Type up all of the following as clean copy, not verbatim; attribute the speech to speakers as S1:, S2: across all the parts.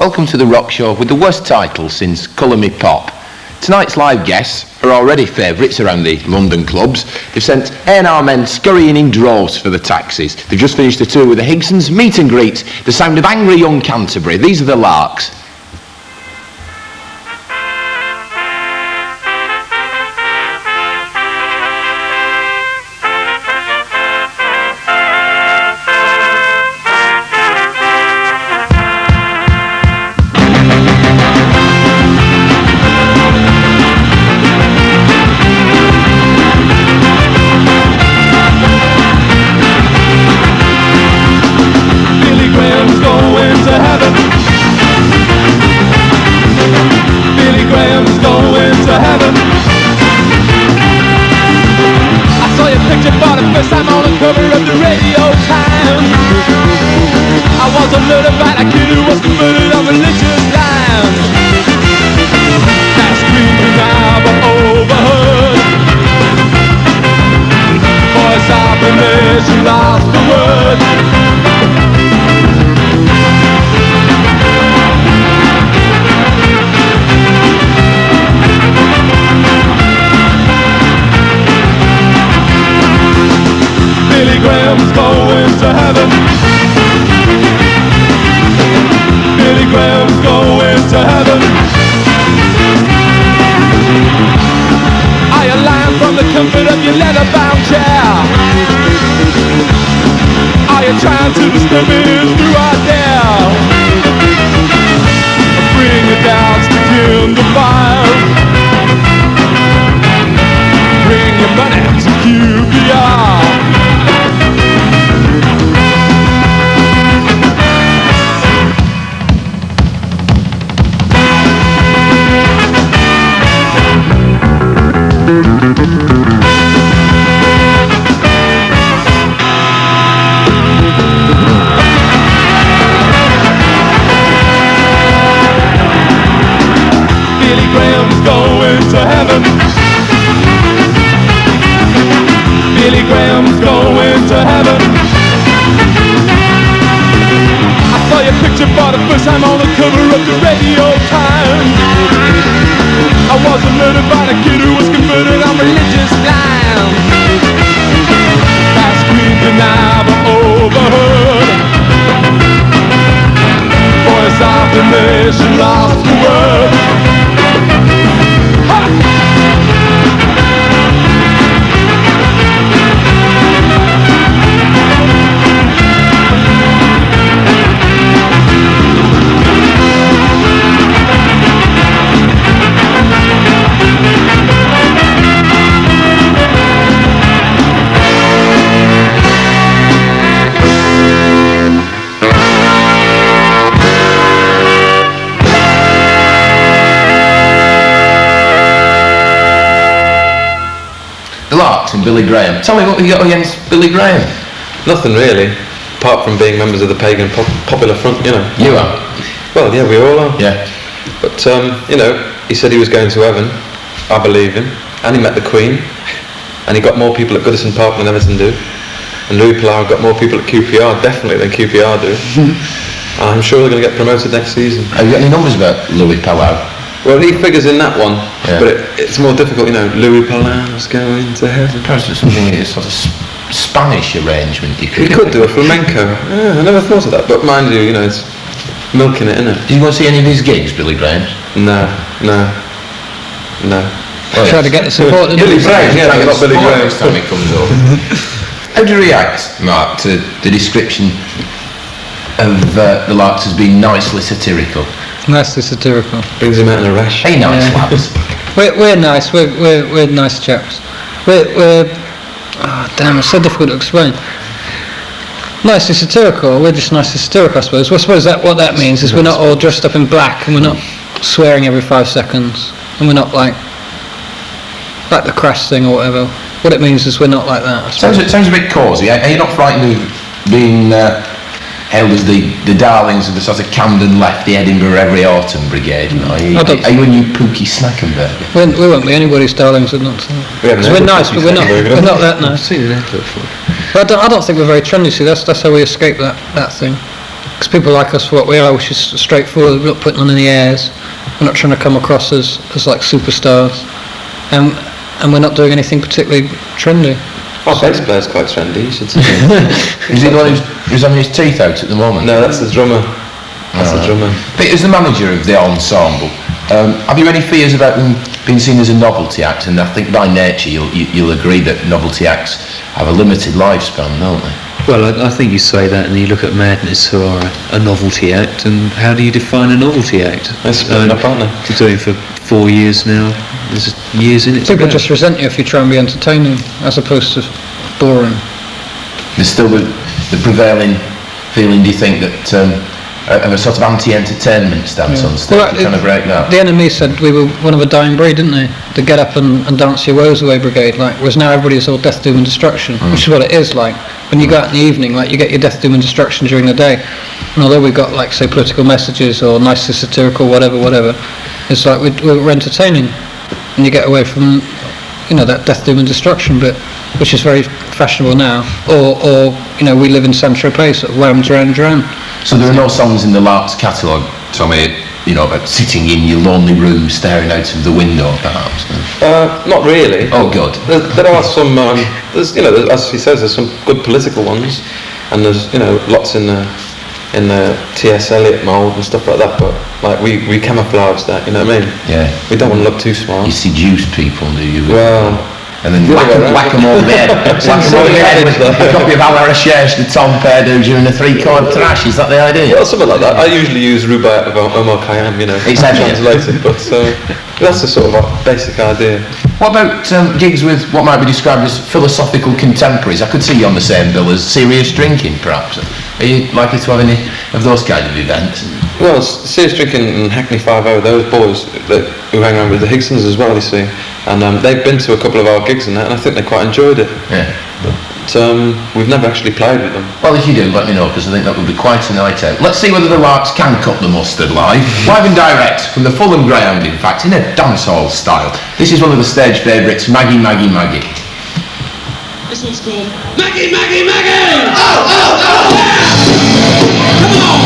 S1: Welcome to the Rock Show with the worst title since Colour Me Pop. Tonight's live guests are already favourites around the London clubs. They've sent A&R men scurrying in droves for the taxis. They've just finished a tour with the Higsons, meet and greet, the sound of angry young Canterbury. These are the Larks. And Billy Graham. Tell me what you got against Billy Graham.
S2: Nothing really, apart from being members of the Pagan Popular Front, you know.
S1: You are?
S2: Well, yeah, we all are.
S1: Yeah.
S2: But, you know, he said he was going to heaven. I believe him. And he met the Queen. And he got more people at Goodison Park than Everton do. And Louis Pallau got more people at QPR, definitely, than QPR do. I'm sure they're going to get promoted next season.
S1: Have you got any numbers about Louis Pallau?
S2: Well, he figures in that one,
S1: yeah.
S2: But it's more difficult, you know. Louis Palau's going to heaven.
S1: Perhaps it's something, a sort of Spanish arrangement.
S2: He could do a flamenco. Yeah, I never thought of that. But mind you, you know, it's milking it, isn't it?
S1: Did you go and see any of his gigs, Billy Graham?
S2: No.
S3: Well, try to get the support.
S1: Billy Graham,
S2: yeah, not Billy Graham.
S1: Next time he comes up. How do you react, Mark, to the description of the Larks as being nicely satirical?
S3: Nicely satirical.
S2: Brings him out in a rash.
S1: Hey, nice lads.
S3: We're nice. We're nice chaps. We're oh damn, it's so difficult to explain. Nicely satirical. We're just nicely satirical, I suppose. Well, I suppose that what that means is we're not all dressed up in black, and we're not swearing every 5 seconds, and we're not like the Crash thing or whatever. What it means is we're not like that.
S1: Sounds a bit cosy. Are you not frightened of being held as the darlings of the sort of Camden Left, the Edinburgh Every Autumn Brigade? You know? Are you a new Pookie Snackenberg?
S3: We won't be anybody's darlings. We're nice, but we're not that nice.
S2: I've seen an airport before.
S3: But I don't think we're very trendy. See, that's how we escape that thing. Because people like us for what we are, which is straightforward. We're not putting on any airs. We're not trying to come across as like superstars, and we're not doing anything particularly trendy.
S2: Our bass player's quite trendy, you should say.
S1: Is he the one who's having his teeth out at the moment?
S2: No, that's the drummer. That's the drummer.
S1: Peter's the manager of the ensemble. Have you any fears about them being seen as a novelty act? And I think by nature you'll agree that novelty acts have a limited lifespan, don't they?
S4: Well, I think you say that, and then you look at Madness, who are a novelty act, and how do you define a novelty act?
S2: They're splitting up, aren't they?
S4: We're doing it for 4 years now. There's years in it.
S3: People just resent you if you try and be entertaining, as opposed to boring.
S1: There's still the prevailing feeling, do you think, that of a sort of anti-entertainment stance on stage?
S3: Well,
S1: Trying to break that?
S3: The enemy said we were one of a dying breed, didn't they? The get up and dance your woes away brigade, like, whereas now everybody's all death, doom and destruction, which is what it is like. When you go out in the evening, like, you get your death, doom and destruction during the day. And although we've got, like, say, political messages or nicely satirical, whatever, it's like we're entertaining. And you get away from, that death, doom and destruction bit, which is very fashionable now. Or we live in Saint-Tropez, sort of wham, drown.
S1: So there are no songs in the Larks catalogue, Tommy, about sitting in your lonely room staring out of the window, perhaps?
S2: Not really.
S1: Oh, good.
S2: There are some, as he says, there's some good political ones, and there's, lots in the T.S. Eliot mould and stuff like that, but, like, we camouflage that, you know what I mean?
S1: Yeah.
S2: We don't want to look too smart.
S1: You seduce people, do you?
S2: Well...
S1: And then whack them over the head. Whack them over the head with a copy of Our Recherche de Tom Perdue during a 3-chord thrash. Is that the idea?
S2: Well, something like that. I usually use Rubaiyat of Omar Khayyam,
S1: It's heavy.
S2: translated, but that's the sort of basic idea.
S1: What about gigs with what might be described as philosophical contemporaries? I could see you on the same bill as serious drinking, perhaps. Are you likely to have any of those kind of events?
S2: Well, Serious Drinking and Hackney 5-0, those boys who hang around with the Higsons as well, you see, and they've been to a couple of our gigs and that, and I think they quite enjoyed it.
S1: Yeah.
S2: But we've never actually played with them.
S1: Well, if you do, let me know, because I think that would be quite a night out. Let's see whether the Larks can cut the mustard live and direct, from the Fulham Greyhound, in fact, in a dancehall style. This is one of the stage favourites, Maggie, Maggie, Maggie.
S5: This one's called Maggie, Maggie, Maggie! Oh, oh, oh! Yeah! Come on!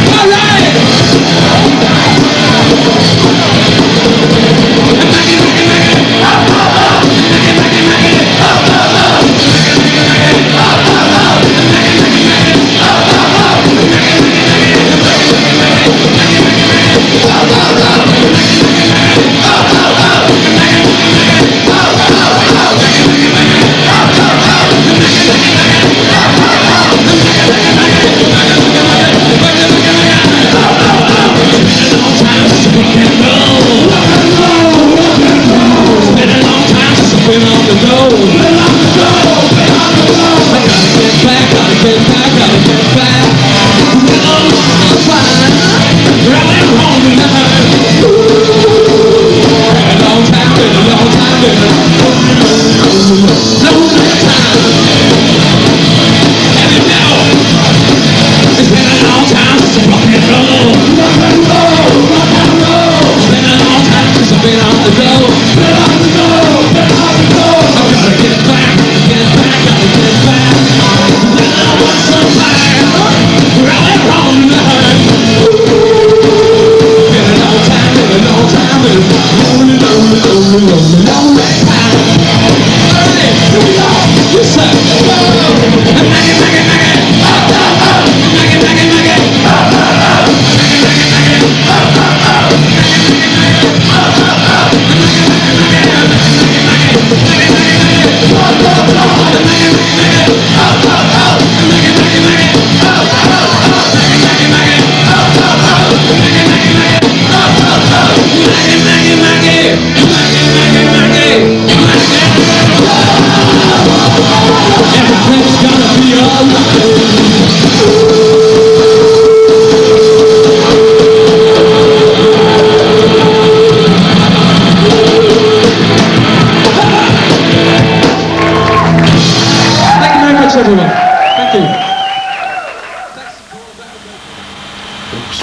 S5: All right! Maggie, Maggie, Maggie! Oh, oh, oh! Maggie, Maggie, Maggie! Oh, oh, oh! Maggie, Maggie, Maggie! Oh, oh, oh! Maggie, Maggie, Maggie! Oh, oh, oh! Maggie, Maggie, Maggie! Maggie, Maggie, Maggie! Oh, oh,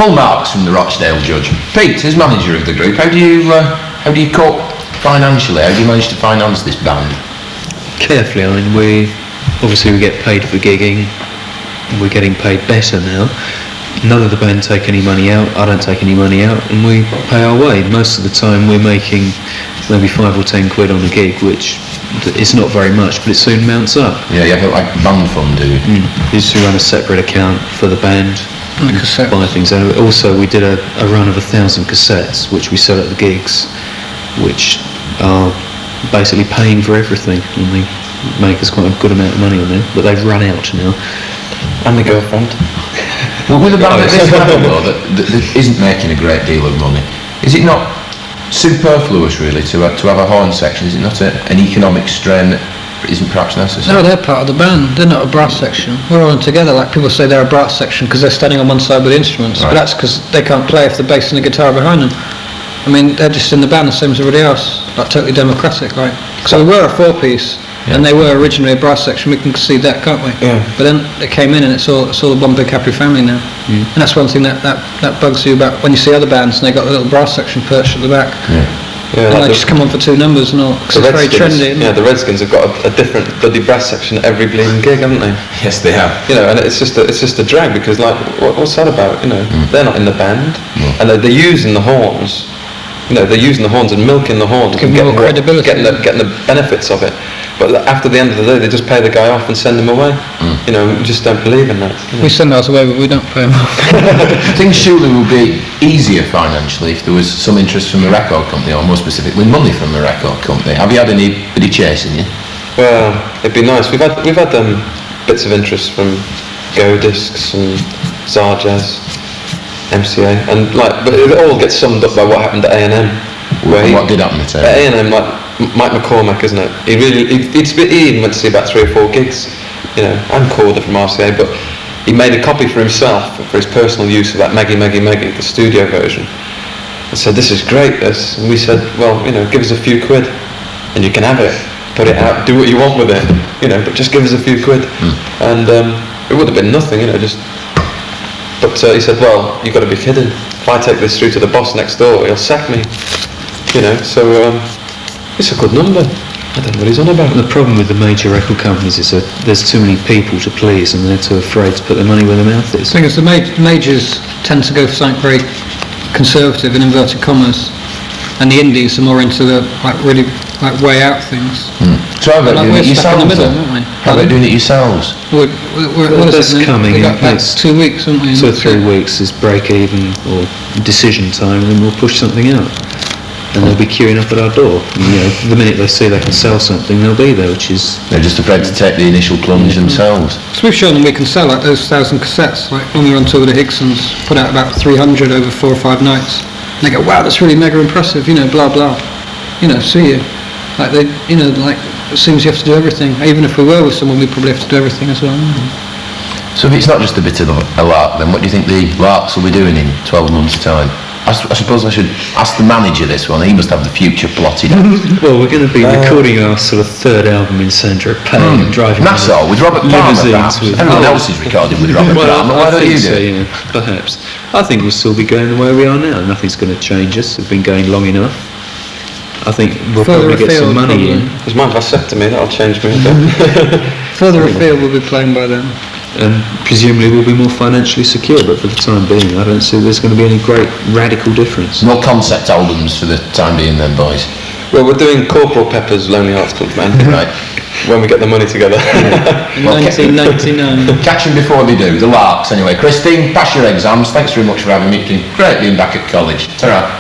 S1: Full marks from the Rochdale judge. Pete, as manager of the group, how do you cope financially? How do you manage to finance this band?
S4: carefully. I mean, we get paid for gigging. We're getting paid better now. None of the band take any money out. I don't take any money out, and we pay our way. Most of the time, we're making maybe 5 or 10 quid on a gig, which is not very much, but it soon mounts up.
S1: Yeah, you have like band fund, do you?
S4: Used to run a separate account for the band.
S3: And the cassette.
S4: Buy things out. Also, we did a run of 1,000 cassettes, which we sell at the gigs, which are basically paying for everything, and they make us quite a good amount of money on them. But they've run out now.
S2: And the girlfriend.
S1: Well, with a band like this level, though, that isn't making a great deal of money, is it not superfluous, really, to have a horn section? Is it not an economic strain that isn't perhaps necessary?
S3: No, they're part of the band. They're not a brass section. We're all in together. Like people say they're a brass section because they're standing on one side with the instruments.
S1: Right.
S3: But that's because they can't play if the bass and the guitar are behind them. I mean, they're just in the band the same as everybody else. Like totally democratic. Like so, we were a 4-piece, and they were originally a brass section. We can concede that, can't we?
S2: Yeah.
S3: But then they came in, and it's all one big happy family now. And that's one thing that bugs you about when you see other bands and they got the little brass section perched at the back.
S2: Yeah,
S3: And
S2: like
S3: they just come on for 2 numbers and all, because it's very trendy. Isn't
S2: yeah,
S3: it?
S2: the Redskins have got a different bloody brass section at every bleeding gig, haven't they?
S1: Yes, they have.
S2: You know, and it's just a drag because like, what's that about? You know, they're not in the band, and they're using the horns. You know, they're using the horns and milking the horns
S3: Give
S2: and
S3: them more credibility.
S2: getting the benefits of it. But after the end of the day, they just pay the guy off and send him away. You know, we just don't believe in that. You know?
S3: We send ours away, but we don't pay them off.
S1: I think surely it would be easier financially if there was some interest from the record company, or more specifically, money from the record company. Have you had anybody chasing you?
S2: Well, it'd be nice. We've had bits of interest from Go Discs and Zarjazz, MCA, and like, but it all gets summed up by what happened at A&M.
S1: What did happen at
S2: A&M, like Mike McCormack, isn't it? He even went to see about 3 or 4 gigs, you know, and Corder from RCA, but he made a copy for himself for his personal use of that Maggie, the studio version, and said, "This is great, this." And we said, "Well, you know, give us a few quid, and you can have it. Put it out, do what you want with it, you know, but just give us a few quid." And it would have been nothing, you know, just. But he said, "Well, you've got to be kidding. If I take this through to the boss next door, he'll sack me." You know, so it's a good number. I don't know what he's on about.
S4: The problem with the major record companies is that there's too many people to please, and they're too afraid to put their money where their mouth is.
S3: The thing is, the majors tend to go for something very conservative in inverted commas, and the indies are more into the really way out things.
S1: So how about doing it
S3: we're stuck in the
S1: yourselves
S3: middle,
S1: then?
S3: aren't we?
S1: How about doing it yourselves?
S3: What is
S4: That's
S3: it?
S4: coming.
S3: We got about
S4: It's
S3: 2 weeks, haven't we?
S4: 2 or 3 weeks is break even or decision time, and then we'll push something out. And they'll be queuing up at our door. And, you know, the minute they see they can sell something, they'll be there, which is...
S1: They're just afraid to take the initial plunge themselves.
S3: So we've shown them we can sell like those 1,000 cassettes. Like when we were on tour with the Higsons, put out about 300 over 4 or 5 nights. And they go, "Wow, that's really mega impressive," you know, blah blah. You know, see you. Like they, you know, like it seems you have to do everything. Even if we were with someone, we probably have to do everything as well.
S1: So if it's not just a bit of a lark, then what do you think the Larks will be doing in 12 months' time? I suppose I should ask the manager this one. He must have the future plotted out.
S4: Well, we're going to be recording our sort of 3rd album in Sandra Pay and driving
S1: Nassau, with Robert Palmer,
S4: limousines
S1: perhaps.
S4: with-
S1: Everyone else is recording with Robert Palmer. Why
S4: I
S1: don't
S4: think
S1: you
S4: so,
S1: do it?
S4: yeah, perhaps. I think we'll still be going the way we are now. Nothing's going to change us. We've been going long enough. I think we'll
S3: Further
S4: probably get some
S3: afield,
S4: money
S3: probably.
S4: in.
S2: There's my vasectomy, that'll change me a bit.
S3: Further afield, we'll be playing by then.
S4: And presumably we'll be more financially secure, but for the time being I don't see there's going to be any great radical difference.
S1: No concept albums for the time being then, boys.
S2: Well, we're doing Corporal Pepper's Lonely Hearts Club Band.
S1: Right.
S2: When we get the money together.
S3: In
S1: Well,
S3: 1999.
S1: Catch them before they do, the Larks anyway. Christine, pass your exams. Thanks very much for having me. It's been great being back at college. Ta-ra.